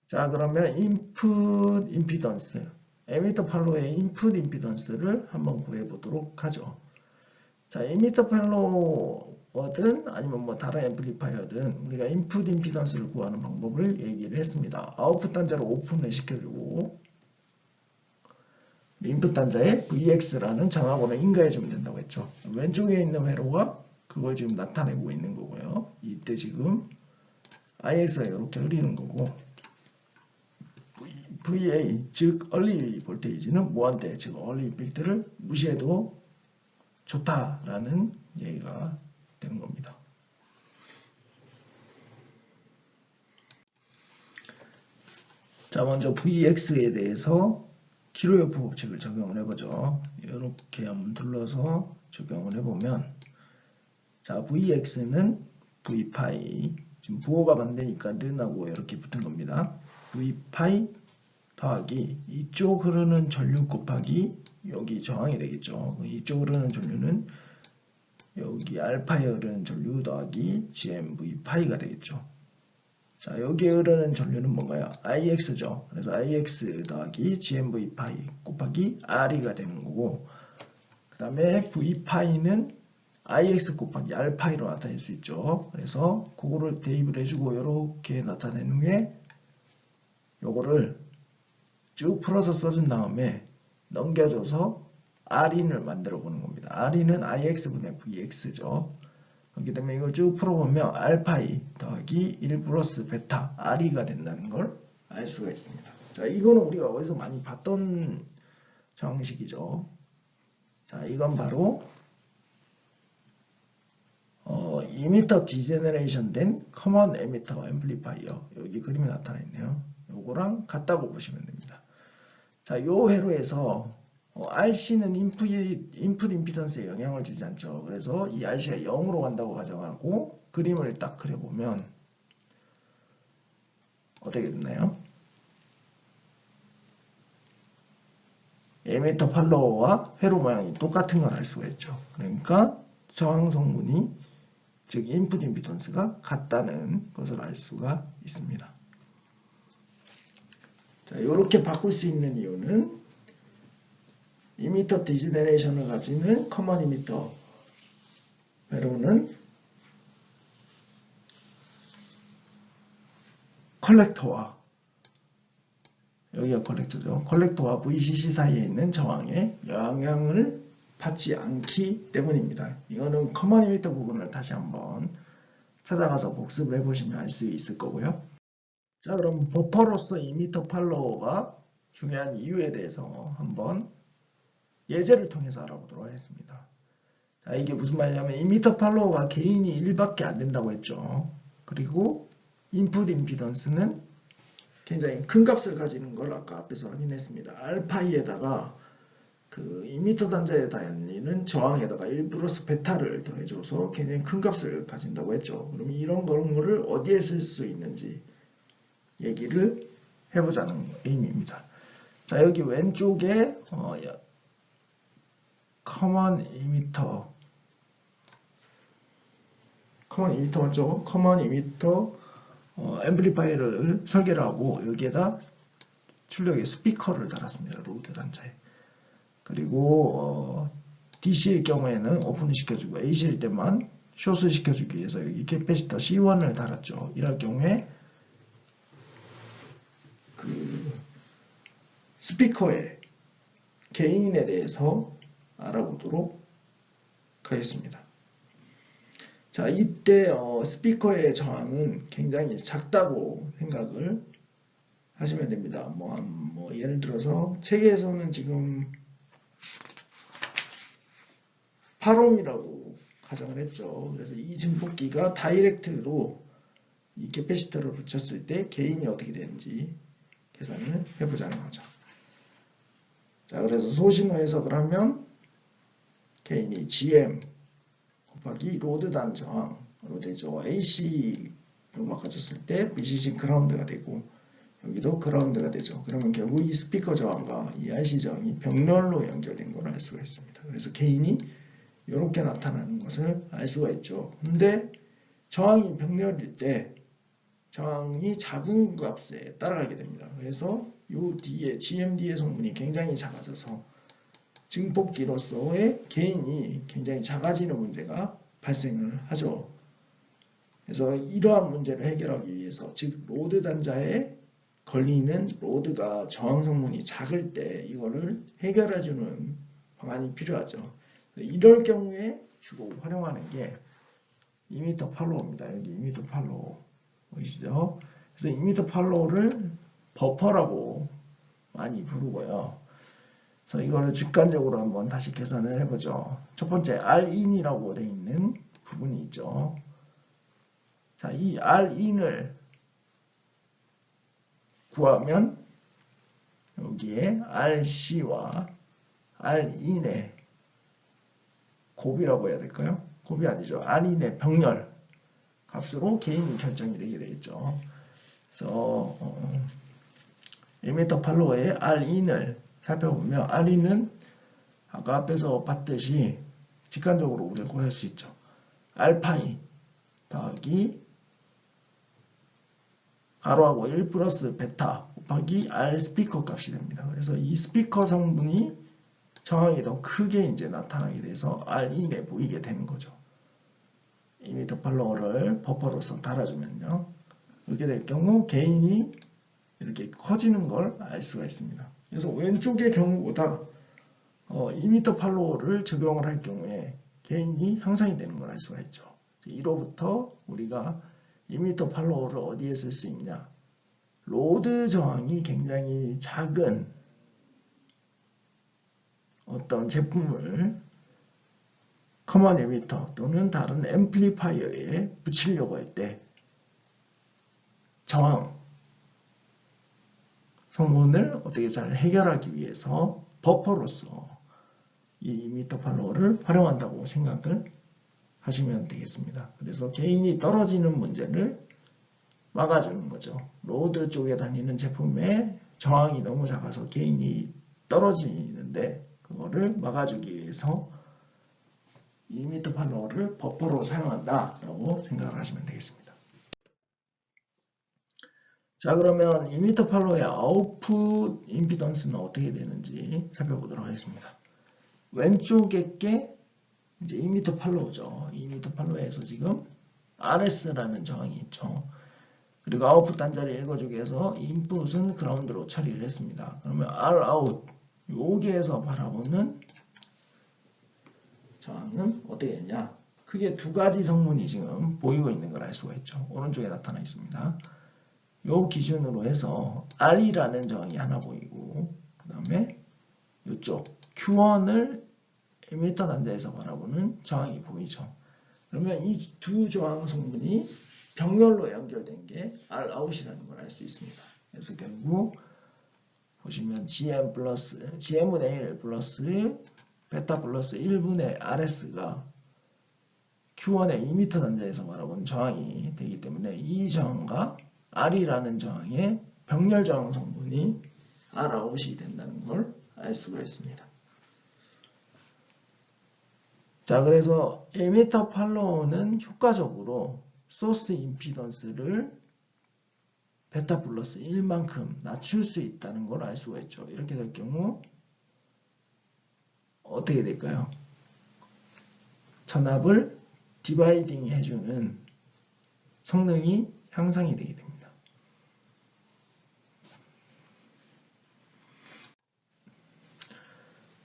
자, 그러면 인풋 임피던스, 에미터 팔로우의 인풋 임피던스를 한번 구해보도록 하죠. 자, 에미터 팔로워든 아니면 뭐 다른 앰플리파이어든 우리가 인풋 임피던스를 구하는 방법을 얘기를 했습니다. 아웃풋 단자를 오픈을 시켜주고 인풋 단자에 VX라는 전화번호를 인가해주면 된다고 했죠. 왼쪽에 있는 회로가 그걸 지금 나타내고 있는 거고요. 이때 지금 IX가 이렇게 흐리는 거고 VA, 즉 얼리 볼테이지는 무한대, 즉 얼리 임팩트를 무시해도 좋다라는 얘기가 되는 겁니다. 자, 먼저 VX에 대해서 키로요프 법칙을 적용을 해보죠. 이렇게 한번 둘러서 적용을 해보면, 자, VX는 V파이, 지금 부호가 반대니까 는하고 이렇게 붙은 겁니다. V파이 더하기 이쪽 흐르는 전류 곱하기 여기 저항이 되겠죠. 이쪽 흐르는 전류는 여기 알파에 흐르는 전류 더하기 GMV 파이가 되겠죠. 자, 여기에 흐르는 전류는 뭔가요? IX죠. 그래서 IX 더하기 GMV 파이 곱하기 RE가 되는 거고, 그 다음에 V 파이는 IX 곱하기 R파이로 나타낼 수 있죠. 그래서 그거를 대입을 해주고 이렇게 나타낸 후에 요거를 쭉 풀어서 써준 다음에 넘겨줘서 R인을 만들어 보는 겁니다. R인은 IX분의 VX죠. 그렇기 때문에 이걸 쭉 풀어보면 알파이 더하기 1 플러스 베타 R이가 된다는 걸 알 수가 있습니다. 자, 이거는 우리가 어디서 많이 봤던 정식이죠. 자, 이건 바로 이미터 디제너레이션 된 커먼 에미터 앰플리파이어, 여기 그림이 나타나 있네요. 요거랑 같다고 보시면 됩니다. 자, 요 회로에서 RC는 인풋 임피던스에 영향을 주지 않죠. 그래서 이 RC가 0으로 간다고 가정하고 그림을 딱 그려보면 어떻게 됐나요? 에미터 팔로워와 회로 모양이 똑같은 걸 알 수가 있죠. 그러니까 저항 성분이, 즉 인풋 임피던스가 같다는 것을 알 수가 있습니다. 자, 이렇게 바꿀 수 있는 이유는 이미터 디제너레이션을 가지는 커먼 이미터 회로는 컬렉터와, 여기가 컬렉터죠. 컬렉터와 VCC 사이에 있는 저항에 영향을 받지 않기 때문입니다. 이거는 커먼 이미터 부분을 다시 한번 찾아가서 복습을 해보시면 알 수 있을 거고요. 자, 그럼 버퍼로서 이미터 팔로워가 중요한 이유에 대해서 한번 예제를 통해서 알아보도록 하겠습니다. 자, 이게 무슨 말이냐면 이미터 팔로워가 개인이 1밖에 안 된다고 했죠. 그리고 인풋 임피던스는 굉장히 큰 값을 가지는 걸 아까 앞에서 확인했습니다. 알파이에다가 그 이미터 단자에 다니는 저항에다가 1 플러스 베타를 더해줘서 굉장히 큰 값을 가진다고 했죠. 그럼 이런 거를 어디에 쓸 수 있는지 얘기를 해보자는 의미입니다. 자, 여기 왼쪽에 커먼 이미터 맞죠? 커먼 이미터 앰플리파이어를 설계를 하고 여기에다 출력의 스피커를 달았습니다. 로드 단자에. 그리고 DC일 경우에는 오픈을 시켜주고 AC일 때만 숏을 시켜주기 위해서 여기 캐패시터 C1을 달았죠. 이럴 경우에 그 스피커의 개인에 대해서 알아보도록 하겠습니다. 자, 이때 스피커의 저항은 굉장히 작다고 생각을 하시면 됩니다. 뭐 예를 들어서 책에서는 지금 8옴이라고 가정을 했죠. 그래서 이 증폭기가 다이렉트로 이 캐패시터를 붙였을 때 개인이 어떻게 되는지 계산을 해보자는 거죠. 자, 그래서 소신호 해석을 하면 개인이 GM 곱하기 로드 단 저항으로 되죠. AC로 바꿔줬을 때 VCC 그라운드가 되고 여기도 그라운드가 되죠. 그러면 결국 이 스피커 저항과 이 RC 저항이 병렬로 연결된 걸 알 수가 있습니다. 그래서 개인이 이렇게 나타나는 것을 알 수가 있죠. 근데 저항이 병렬일 때 저항이 작은 값에 따라가게 됩니다. 그래서 요 뒤에 GMD의 성분이 굉장히 작아져서 증폭기로서의 개인이 굉장히 작아지는 문제가 발생을 하죠. 그래서 이러한 문제를 해결하기 위해서, 즉 로드 단자에 걸리는 로드가 저항 성분이 작을 때 이거를 해결해주는 방안이 필요하죠. 이럴 경우에 주로 활용하는 게 이미터 팔로우입니다. 여기 이미터 팔로우 보이시죠? 그래서 이미터 팔로우를 버퍼라고 많이 부르고요. 그래서 이거를 직관적으로 한번 다시 계산을 해보죠. 첫 번째 Rin이라고 되어 있는 부분이 있죠. 자, 이 Rin을 구하면 여기에 RC와 Rin의 곱이라고 해야 될까요? 곱이 아니죠. Rin의 병렬 값으로 개인이 결정이 되게 되겠죠. 그래서 1m 팔로워의 Rin을 살펴보면 Rin은 아까 앞에서 봤듯이 직관적으로 우리가 구할 수 있죠. 알파이 더하기 가로하고 1 플러스 베타 곱하기 R 스피커 값이 됩니다. 그래서 이 스피커 성분이 저항이 더 크게 이제 나타나게 돼서 Rin에 보이게 되는 거죠. 2m 팔로워를 버퍼로서 달아주면요. 이렇게 될 경우 개인이 이렇게 커지는 걸 알 수가 있습니다. 그래서 왼쪽의 경우보다 2m 팔로워를 적용을 할 경우에 개인이 향상이 되는 걸 알 수가 있죠. 이로부터 우리가 2m 팔로워를 어디에 쓸 수 있냐? 로드 저항이 굉장히 작은 어떤 제품을 커먼 에미터 또는 다른 앰플리파이어에 붙이려고 할 때 저항 성분을 어떻게 잘 해결하기 위해서 버퍼로서 이 2m 팔로워를 활용한다고 생각을 하시면 되겠습니다. 그래서 개인이 떨어지는 문제를 막아주는 거죠. 로드 쪽에 다니는 제품의 저항이 너무 작아서 개인이 떨어지는데 그거를 막아주기 위해서 2m 팔로워를 버퍼로 사용한다라고 생각을 하시면 되겠습니다. 자, 그러면 2m 팔로워의 아웃풋 임피던스는 어떻게 되는지 살펴보도록 하겠습니다. 왼쪽에 게 이제 2m 팔로우죠. 2m 팔로우에서 지금 RS라는 저항이 있죠. 그리고 아웃풋 단자를 읽어주기 위해서 인풋은 그라운드로 처리를 했습니다. 그러면 Rout 여기에서 바라보는 저항은 어떻게 되냐? 크게 두 가지 성분이 지금 보이고 있는 걸 알 수가 있죠. 오른쪽에 나타나 있습니다. 요 기준으로 해서 R이라는 저항이 하나 보이고 그 다음에 이쪽 Q1을 에미터 단자에서 바라보는 저항이 보이죠. 그러면 이 두 저항 성분이 병렬로 연결된 게 Rout이라는 걸 알 수 있습니다. 그래서 결국 보시면 GM분의 1 플러스 베타 플러스 1분의 RS가 Q1의 2m 단자에서 바라보는 저항이 되기 때문에 이 저항과 R이라는 저항의 병렬 저항 성분이 Rout이 된다는 걸 알 수가 있습니다. 자, 그래서 에미터 팔로우는 효과적으로 소스 임피던스를 베타 플러스 1만큼 낮출 수 있다는 걸 알 수가 있죠. 이렇게 될 경우 어떻게 될까요? 전압을 디바이딩 해주는 성능이 향상이 되게 됩니다.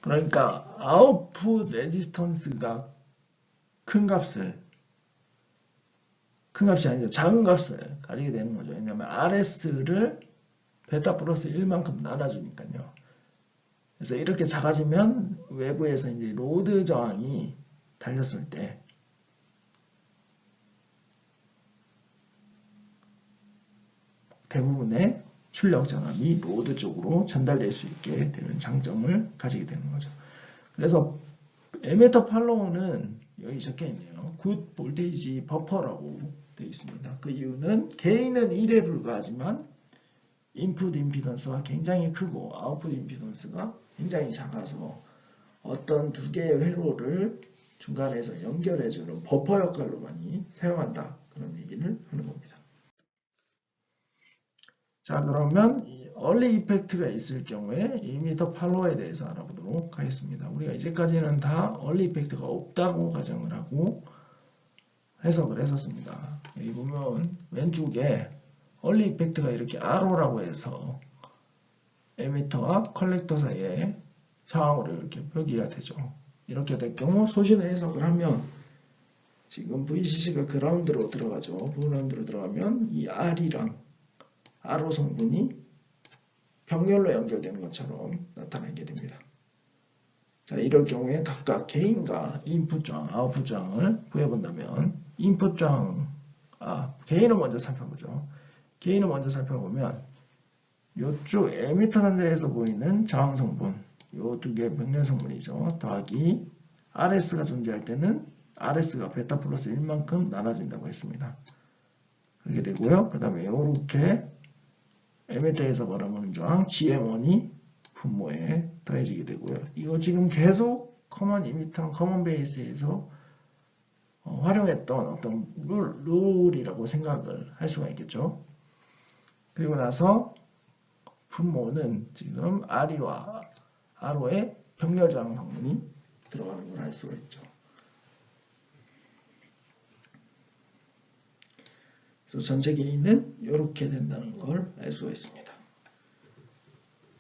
그러니까 아웃풋 레지스턴스가 큰 값이 아니죠. 작은 값을 가지게 되는 거죠. 왜냐하면 RS를 베타 플러스 1만큼 나눠주니까요. 그래서 이렇게 작아지면 외부에서 이제 로드 저항이 달렸을 때 대부분의 출력 전압이 로드 쪽으로 전달될 수 있게 되는 장점을 가지게 되는 거죠. 그래서 에미터 팔로우는 여기 적혀 있네요. 굿 볼테이지 버퍼라고 되어 있습니다. 그 이유는 개인은 1에 불과하지만 인풋 임피던스가 굉장히 크고 아웃풋 임피던스가 굉장히 작아서 어떤 두 개의 회로를 중간에서 연결해주는 버퍼 역할로 많이 사용한다. 그런 얘기를 하는 겁니다. 자, 그러면 이 얼리 이펙트가 있을 경우에 이미터 팔로워에 대해서 알아보도록 하겠습니다. 우리가 이제까지는 다 얼리 이펙트가 없다고 가정을 하고 해석을 했었습니다. 여기 보면 왼쪽에 얼리 이펙트가 이렇게 arrow라고 해서 에미터와 컬렉터 사이에 저항으로 이렇게 표기가 되죠. 이렇게 될 경우 소신의 해석을 하면 지금 VCC가 그라운드로 들어가죠. 그라운드로 들어가면 이 R이랑 arrow 성분이 병렬로 연결되는 것처럼 나타나게 됩니다. 자, 이럴 경우에 각각 개인과 인풋 저항, 아웃풋 저항을 구해본다면 인풋 저항, 개인을 먼저 살펴보죠. 개인을 먼저 살펴보면 이쪽 에미터 단자에서 보이는 저항 성분, 이 두 개의 병렬 성분이죠. 더하기 RS가 존재할 때는 RS가 베타 플러스 1만큼 나눠진다고 했습니다. 그렇게 되고요. 그 다음에 이렇게 에미터에서 바라보는 저항 GM1이 분모에 더해지게 되고요. 이거 지금 계속 커먼 이미터랑 커먼 베이스에서 활용했던 어떤 룰이라고 생각을 할 수가 있겠죠. 그리고 나서 분모는 지금 R이와 R호의 병렬 저항 성분이 들어가는 걸 알 수가 있죠. 그래서 전체 개인은 이렇게 된다는 걸 알 수가 있습니다.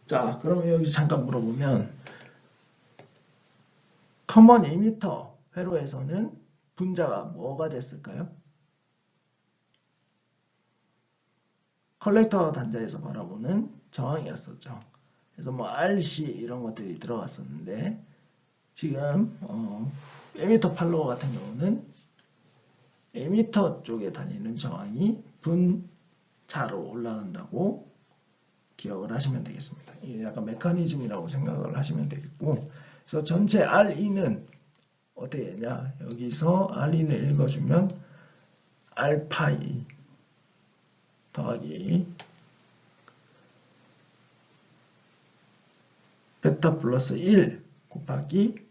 자, 그러면 여기 잠깐 물어보면 커먼 이미터 회로에서는 분자가 뭐가 됐을까요? 컬렉터 단자에서 바라보는 저항이었었죠. 그래서 뭐 RC 이런 것들이 들어갔었는데 지금 에미터 팔로워 같은 경우는 에미터 쪽에 다니는 저항이 분자로 올라간다고 기억을 하시면 되겠습니다. 이게 약간 메커니즘이라고 생각을 하시면 되겠고, 그래서 전체 RE는 어떻게 되냐? 여기서 RE를 읽어주면 알파이 더하기 베타 플러스 1 곱하기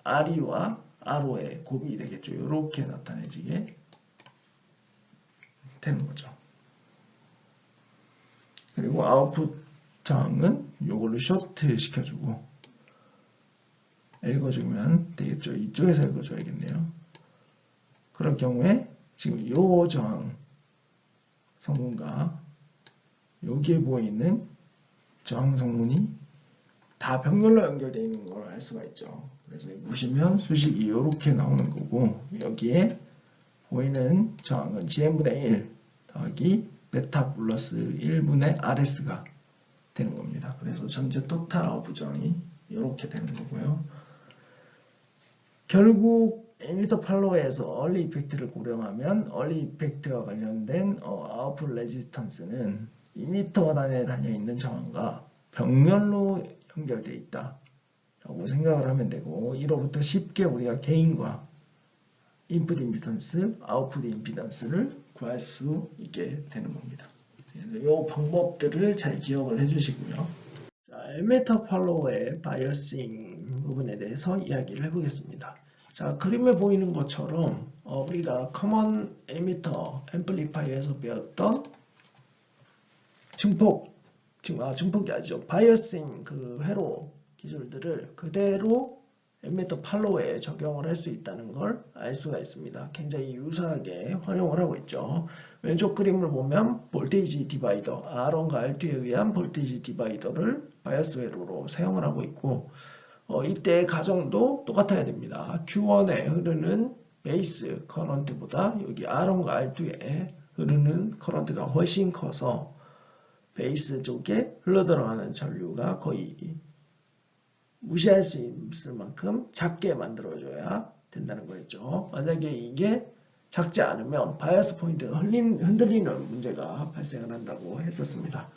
RE와 RO의 곱이 되겠죠. 이렇게 나타내지게 되는 거죠. 그리고 아웃풋 저항은 이걸로 쇼트 시켜주고 읽어주면 되겠죠. 이쪽에서 읽어줘야겠네요. 그럴 경우에 지금 이 저항 성분과 여기에 보이는 저항 성분이 다 병렬로 연결되어 있는 걸 알 수가 있죠. 그래서 보시면 수식이 이렇게 나오는 거고 여기에 보이는 저항은 GM분의 1 더하기 베타 플러스 1분의 RS가 되는 겁니다. 그래서 전체 토탈 아웃풋 저항이 이렇게 되는 거고요. 결국 에미터 팔로워에서 얼리 이펙트를 고려하면 얼리 이펙트와 관련된 아웃풋 레지스턴스는 이미터 단에 달려있는 저항과 병렬로 연결되어 있다 라고 생각을 하면 되고 이로부터 쉽게 우리가 개인과 인풋 임피던스, 아웃풋 임피던스를 구할 수 있게 되는 겁니다. 이 방법들을 잘 기억을 해주시고요. 자, 에미터 팔로워의 바이어싱 부분에 대해서 이야기를 해보겠습니다. 자, 그림에 보이는 것처럼 우리가 커먼 에미터 앰플리파이어에서 배웠던 증폭이 아니죠. 바이어싱 그 회로 기술들을 그대로 에미터 팔로워에 적용을 할 수 있다는 걸 알 수가 있습니다. 굉장히 유사하게 활용을 하고 있죠. 왼쪽 그림을 보면 볼테이지 디바이더, R1과 R2에 의한 볼테이지 디바이더를 바이어스 회로로 사용을 하고 있고 이때의 가정도 똑같아야 됩니다. Q1에 흐르는 베이스 커런트보다 여기 R1과 R2에 흐르는 커런트가 훨씬 커서 베이스 쪽에 흘러들어가는 전류가 거의 무시할 수 있을 만큼 작게 만들어줘야 된다는 거였죠. 만약에 이게 작지 않으면 바이어스 포인트가 흔들리는 문제가 발생을 한다고 했었습니다.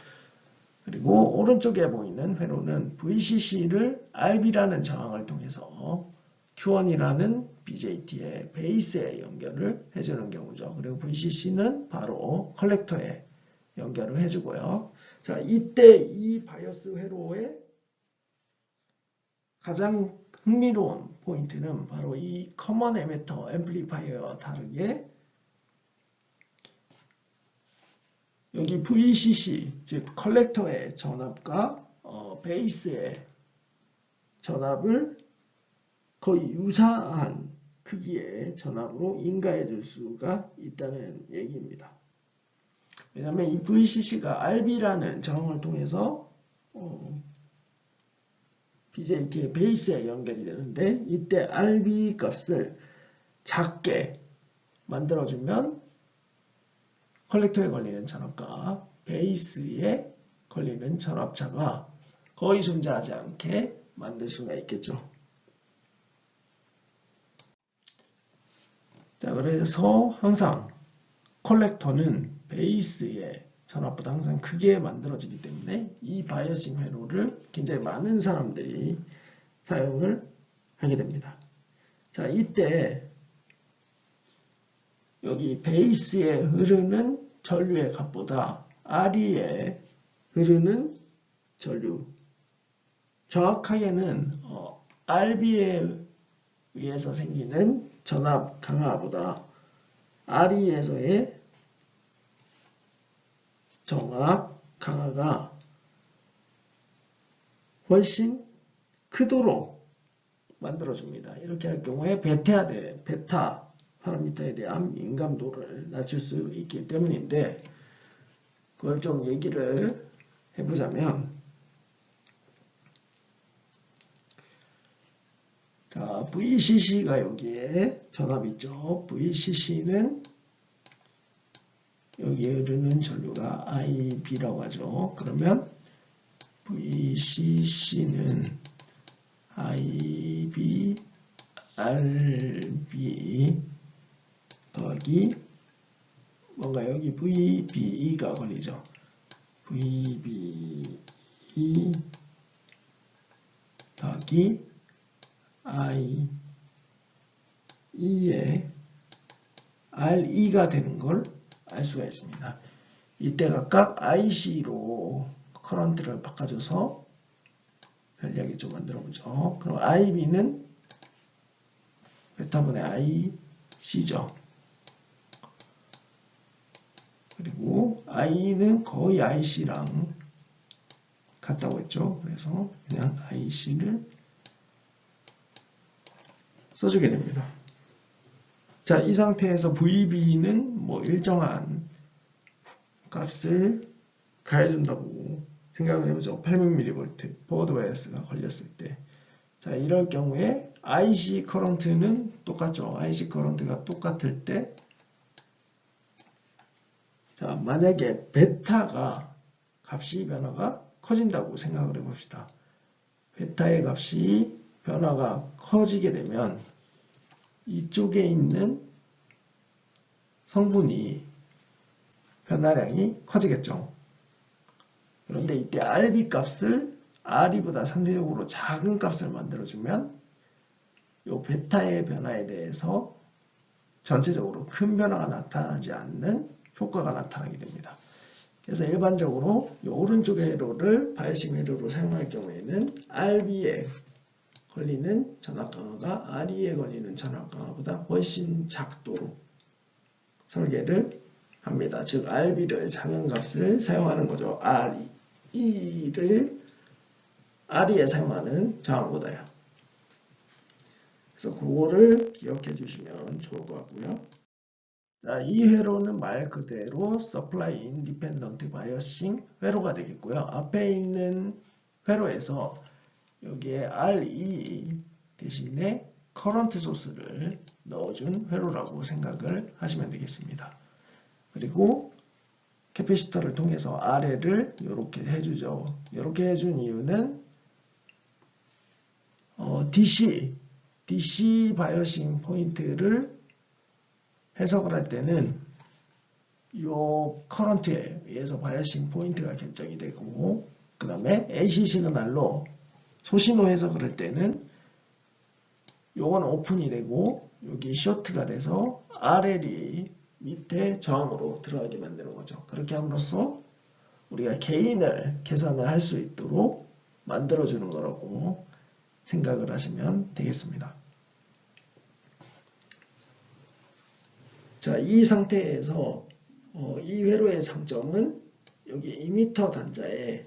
그리고 오른쪽에 보이는 회로는 VCC를 RB라는 저항을 통해서 Q1이라는 BJT의 베이스에 연결을 해주는 경우죠. 그리고 VCC는 바로 컬렉터에 연결을 해주고요. 자, 이때 이 바이어스 회로의 가장 흥미로운 포인트는 바로 이 커먼 에미터 앰플리파이어와 다르게 여기 VCC, 즉 컬렉터의 전압과 베이스의 전압을 거의 유사한 크기의 전압으로 인가해 줄 수가 있다는 얘기입니다. 왜냐하면 이 VCC가 RB라는 저항을 통해서 BJT의 베이스에 연결이 되는데, 이때 RB 값을 작게 만들어주면 컬렉터에 걸리는 전압과 베이스에 걸리는 전압차가 거의 존재하지 않게 만들 수가 있겠죠. 자, 그래서 항상 컬렉터는 베이스의 전압보다 항상 크게 만들어지기 때문에 이 바이어싱 회로를 굉장히 많은 사람들이 사용을 하게 됩니다. 자, 이때 여기 베이스에 흐르는 전류의 값보다 RE에 흐르는 전류, 정확하게는 RB에 의해서 생기는 전압 강화보다 RE에서의 전압 강화가 훨씬 크도록 만들어줍니다. 이렇게 할 경우에 베타 파라미터에 대한 민감도를 낮출 수 있기 때문인데, 그걸 좀 얘기를 해보자면, 자, VCC가 여기에 전압이 있죠. VCC는 여기에 흐르는 전류가 IB라고 하죠. 그러면 VCC는 IB, RB 더하기 뭔가 여기 VBE가 걸리죠. VBE 더하기 IE에 RE가 되는 걸 알 수가 있습니다. 이때 각각 IC로 커런트를 바꿔줘서 편리하게 좀 만들어 보죠. 그럼 IB는 베타분의 IC죠. 그리고 I는 거의 IC랑 같다고 했죠. 그래서 그냥 IC를 써주게 됩니다. 자, 이 상태에서 VB는 뭐 일정한 값을 가해준다고 생각을 해보죠. 800mV 포워드 바이어스가 걸렸을 때. 자, 이럴 경우에 IC 커런트는 똑같죠. IC 커런트가 똑같을 때, 자, 만약에 베타가 값이 변화가 커진다고 생각을 해봅시다. 베타의 값이 변화가 커지게 되면 이쪽에 있는 성분이 변화량이 커지겠죠. 그런데 이때 RB 값을 RE보다 상대적으로 작은 값을 만들어주면 이 베타의 변화에 대해서 전체적으로 큰 변화가 나타나지 않는 효과가 나타나게 됩니다. 그래서 일반적으로 이 오른쪽의 회로를 바이어싱 회로로 사용할 경우에는 RB에 걸리는 전압 강화가 RE에 걸리는 전압 강화보다 훨씬 작도록 설계를 합니다. 즉 RB를 작은 값을 사용하는 거죠. RE를 RE에 사용하는 저항보다요. 그래서 그거를 기억해 주시면 좋을 것 같고요. 자, 이 회로는 말 그대로 Supply Independent Biasing 회로가 되겠고요. 앞에 있는 회로에서 여기에 RE 대신에 커런트 소스를 넣어준 회로라고 생각을 하시면 되겠습니다. 그리고 캐패시터를 통해서 RL을 이렇게 해주죠. 이렇게 해준 이유는 DC 바이어싱 포인트를 해석을 할 때는 이 커런트에 의해서 바이어싱 포인트가 결정이 되고, 그 다음에 AC 시그널로 소신호 해석을 할 때는 요건 오픈이 되고 여기 셔트가 돼서 RL이 밑에 저항으로 들어가게 만드는 거죠. 그렇게 함으로써 우리가 게인을 계산을 할 수 있도록 만들어주는 거라고 생각을 하시면 되겠습니다. 자, 이 상태에서 이 회로의 장점은 여기 이미터 단자에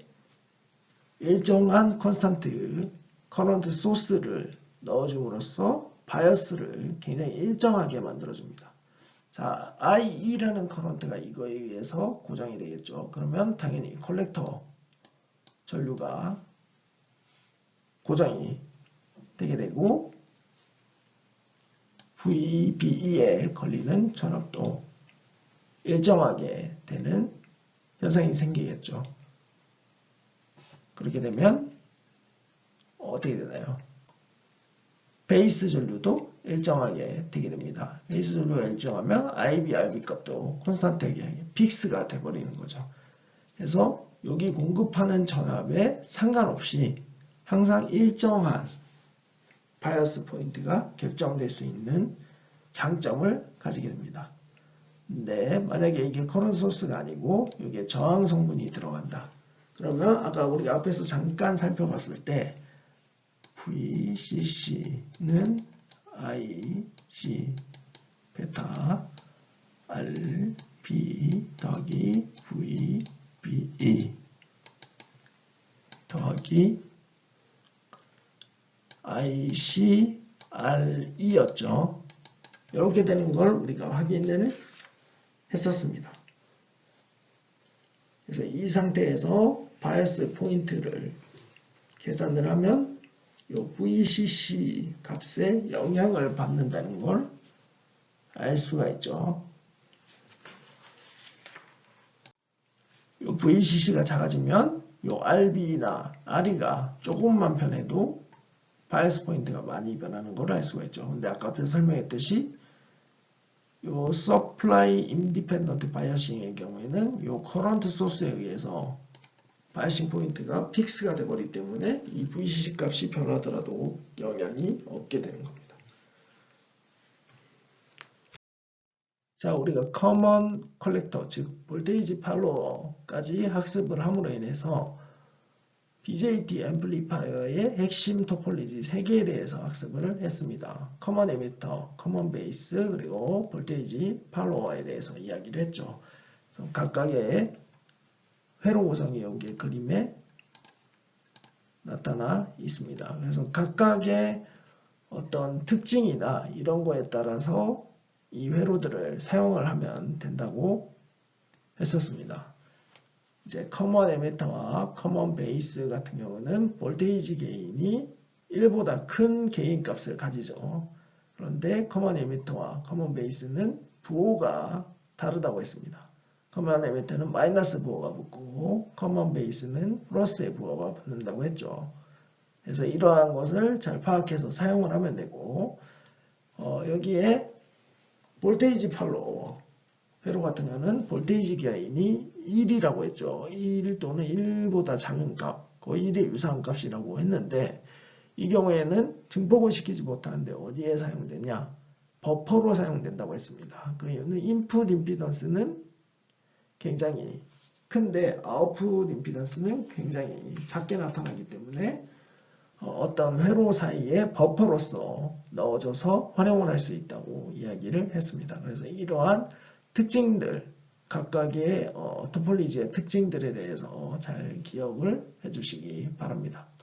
일정한 컨스탄트 커런트 소스를 넣어줌으로써 바이어스를 굉장히 일정하게 만들어줍니다. 자, IE라는 커런트가 이거에 의해서 고정이 되겠죠. 그러면 당연히 컬렉터 전류가 고정이 되게 되고 VBE에 걸리는 전압도 일정하게 되는 현상이 생기겠죠. 그렇게 되면 어떻게 되나요? 베이스 전류도 일정하게 되게 됩니다. 베이스 전류가 일정하면 IB, RB 값도 콘스탄트하게 픽스가 돼버리는 거죠. 그래서 여기 공급하는 전압에 상관없이 항상 일정한 바이어스 포인트가 결정될 수 있는 장점을 가지게 됩니다. 근데 만약에 이게 커런트 소스가 아니고 여기에 저항 성분이 들어간다. 그러면 아까 우리가 앞에서 잠깐 살펴봤을 때 VCC는 IC 베타 RB 더하기 VBE 더하기 ICRE였죠. 이렇게 되는 걸 우리가 확인을 했었습니다. 그래서 이 상태에서 바이어스 포인트를 계산을 하면 이 VCC 값에 영향을 받는다는 걸 알 수가 있죠. 이 VCC가 작아지면 이 RB나 RE가 조금만 변해도 바이어스 포인트가 많이 변하는 걸 알 수가 있죠. 근데 아까 앞에서 설명했듯이 이 서플라이 인디펜던트 바이어싱의 경우에는 이 커런트 소스에 의해서 바이어싱 포인트가 픽스가 되버리기 때문에 이 VCC 값이 변하더라도 영향이 없게 되는 겁니다. 자, 우리가 커먼 컬렉터, 즉 볼테이지 팔로워까지 학습을 함으로 인해서 BJT 앰플리파이어의 핵심 토폴로지 3개에 대해서 학습을 했습니다. 커먼 에미터, 커먼 베이스, 그리고 볼테이지 팔로워에 대해서 이야기를 했죠. 그래서 각각의 회로 구성이 여기 그림에 나타나 있습니다. 그래서 각각의 어떤 특징이나 이런 거에 따라서 이 회로들을 사용을 하면 된다고 했었습니다. 이제 커먼 에미터와 커먼 베이스 같은 경우는 볼테이지 게인이 1보다 큰 게인 값을 가지죠. 그런데 커먼 에미터와 커먼 베이스는 부호가 다르다고 했습니다. 커먼 에미터는 마이너스 부호가 붙고 커먼 베이스는 플러스의 부호가 붙는다고 했죠. 그래서 이러한 것을 잘 파악해서 사용을 하면 되고 여기에 볼테이지 팔로워 회로 같은 경우는 볼테이지 게인이 1이라고 했죠. 1 또는 1보다 작은 값, 거의 1에 유사한 값이라고 했는데 이 경우에는 증폭을 시키지 못하는데 어디에 사용되냐? 버퍼로 사용된다고 했습니다. 그 이유는 인풋 임피던스는 굉장히 큰데 아웃풋 임피던스는 굉장히 작게 나타나기 때문에 어떤 회로 사이에 버퍼로서 넣어줘서 활용을 할 수 있다고 이야기를 했습니다. 그래서 이러한 특징들, 각각의 토폴로지의 특징들에 대해서 잘 기억을 해주시기 바랍니다.